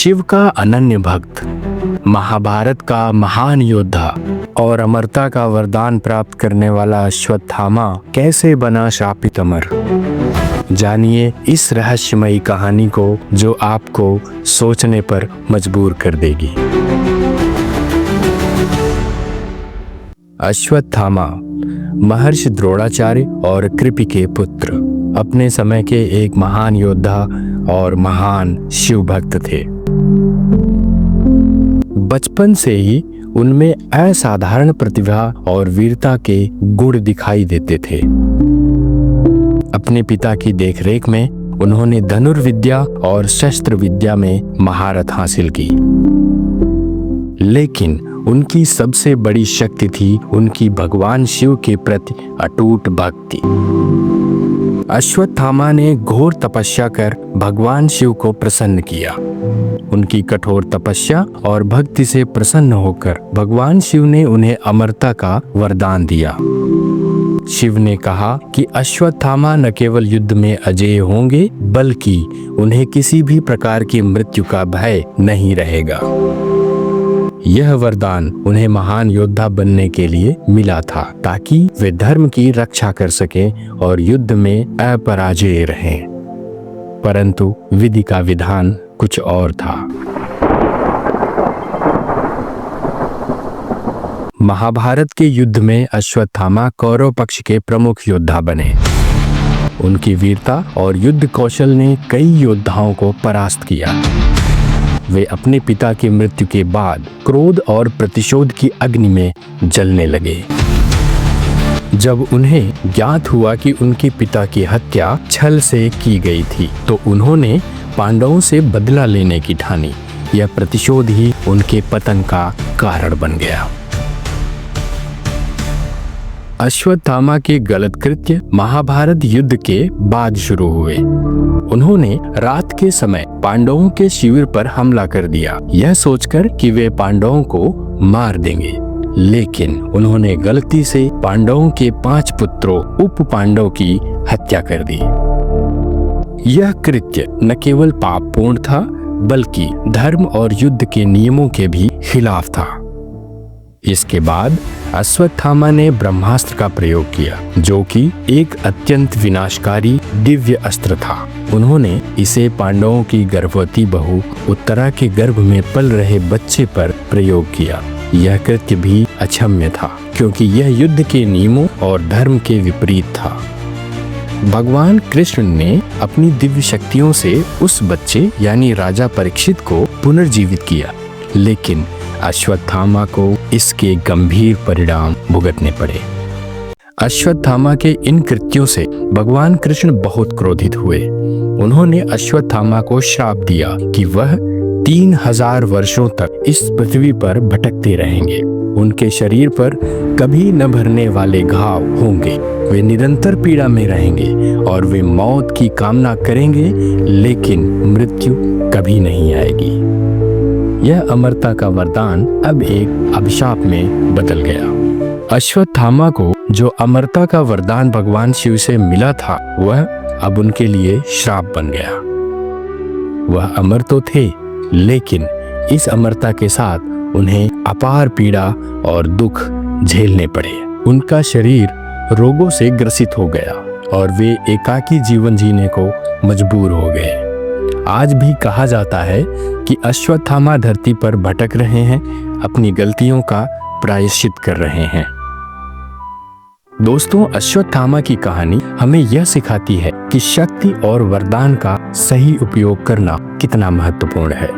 शिव का अनन्य भक्त, महाभारत का महान योद्धा और अमरता का वरदान प्राप्त करने वाला अश्वत्थामा कैसे बना शापित अमर। जानिए इस रहस्यमयी कहानी को जो आपको सोचने पर मजबूर कर देगी। अश्वत्थामा महर्षि द्रोणाचार्य और कृपि के पुत्र, अपने समय के एक महान योद्धा और महान शिव भक्त थे। बचपन से ही उनमें असाधारण प्रतिभा और वीरता के गुण दिखाई देते थे। अपने पिता की देखरेख में उन्होंने धनुर्विद्या और शस्त्र विद्या में महारत हासिल की, लेकिन उनकी सबसे बड़ी शक्ति थी उनकी भगवान शिव के प्रति अटूट भक्ति। अश्वत्थामा ने घोर तपस्या कर भगवान शिव को प्रसन्न किया। उनकी कठोर तपस्या और भक्ति से प्रसन्न होकर भगवान शिव ने उन्हें अमरता का वरदान दिया। शिव ने कहा कि अश्वत्थामा न केवल युद्ध में अजेय होंगे, बल्कि उन्हें किसी भी प्रकार की मृत्यु का भय नहीं रहेगा। यह वरदान उन्हें महान योद्धा बनने के लिए मिला था, ताकि वे धर्म की रक्षा कर सकें और युद्ध में अपराजेय रहें। परंतु विधि का विधान कुछ और था। महाभारत के युद्ध में अश्वत्थामा कौरव पक्ष के प्रमुख योद्धा बने। उनकी वीरता और युद्ध कौशल ने कई योद्धाओं को परास्त किया। वे अपने पिता की मृत्यु के बाद क्रोध और प्रतिशोध की अग्नि में जलने लगे। जब उन्हें ज्ञात हुआ कि उनके पिता की हत्या छल से की गई थी, तो उन्होंने पांडवों से बदला लेने की ठानी। यह प्रतिशोध ही उनके पतन का कारण बन गया। अश्वत्थामा के गलत कृत्य महाभारत युद्ध के बाद शुरू हुए। उन्होंने रात के समय पांडवों के शिविर पर हमला कर दिया, यह सोचकर कि वे पांडवों को मार देंगे, लेकिन उन्होंने गलती से पांडवों के 5 पुत्रों उप पांडव की हत्या कर दी। यह कृत्य न केवल पापपूर्ण था, बल्कि धर्म और युद्ध के नियमों के भी खिलाफ था। इसके बाद अश्वत्थामा ने ब्रह्मास्त्र का प्रयोग किया, जो कि एक अत्यंत विनाशकारी दिव्य अस्त्र था। उन्होंने इसे पांडवों की गर्भवती बहू उत्तरा के गर्भ में पल रहे बच्चे पर प्रयोग किया। यह कृत्य भी अक्षम्य था, क्योंकि यह युद्ध के नियमों और धर्म के विपरीत था। भगवान कृष्ण ने अपनी दिव्य शक्तियों से उस बच्चे यानी राजा परीक्षित को पुनर्जीवित किया, लेकिन अश्वत्थामा को इसके गंभीर परिणाम भुगतने पड़े। अश्वत्थामा के इन कृत्यों से भगवान कृष्ण बहुत क्रोधित हुए। उन्होंने अश्वत्थामा को श्राप दिया कि वह 3000 वर्षों तक इस पृथ्वी पर भटकते रहेंगे। उनके शरीर पर कभी न भरने वाले घाव होंगे। वे निरंतर पीड़ा में रहेंगे और वे मौत की कामना करेंगे, लेकिन मृत्यु कभी नहीं आएगी। यह अमरता का वरदान अब एक अभिशाप में बदल गया। अश्वत्थामा को जो अमरता का वरदान भगवान शिव से मिला था, वह अब उनके लिए श्राप बन गया। वह अमर तो थे, लेकिन इस अमरता के साथ उन्हें अपार पीड़ा और दुख झेलने पड़े। उनका शरीर रोगों से ग्रसित हो गया और वे एकाकी जीवन जीने को मजबूर हो गए। आज भी कहा जाता है कि अश्वत्थामा धरती पर भटक रहे हैं, अपनी गलतियों का प्रायश्चित कर रहे हैं। दोस्तों, अश्वत्थामा की कहानी हमें यह सिखाती है कि शक्ति और वरदान का सही उपयोग करना कितना महत्वपूर्ण है।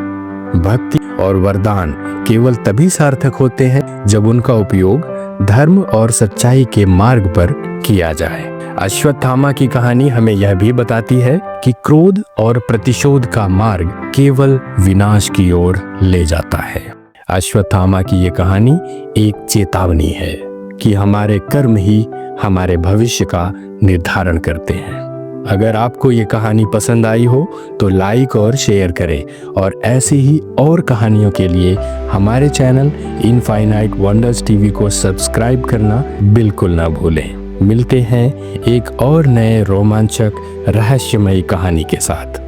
भक्ति और वरदान केवल तभी सार्थक होते हैं जब उनका उपयोग धर्म और सच्चाई के मार्ग पर किया जाए। अश्वत्थामा की कहानी हमें यह भी बताती है कि क्रोध और प्रतिशोध का मार्ग केवल विनाश की ओर ले जाता है। अश्वत्थामा की ये कहानी एक चेतावनी है कि हमारे कर्म ही हमारे भविष्य का निर्धारण करते हैं। अगर आपको ये कहानी पसंद आई हो तो लाइक और शेयर करें, और ऐसी ही और कहानियों के लिए हमारे चैनल इनफाइनाइट वंडर्स टीवी को सब्सक्राइब करना बिल्कुल ना भूलें। मिलते हैं एक और नए रोमांचक रहस्यमयी कहानी के साथ।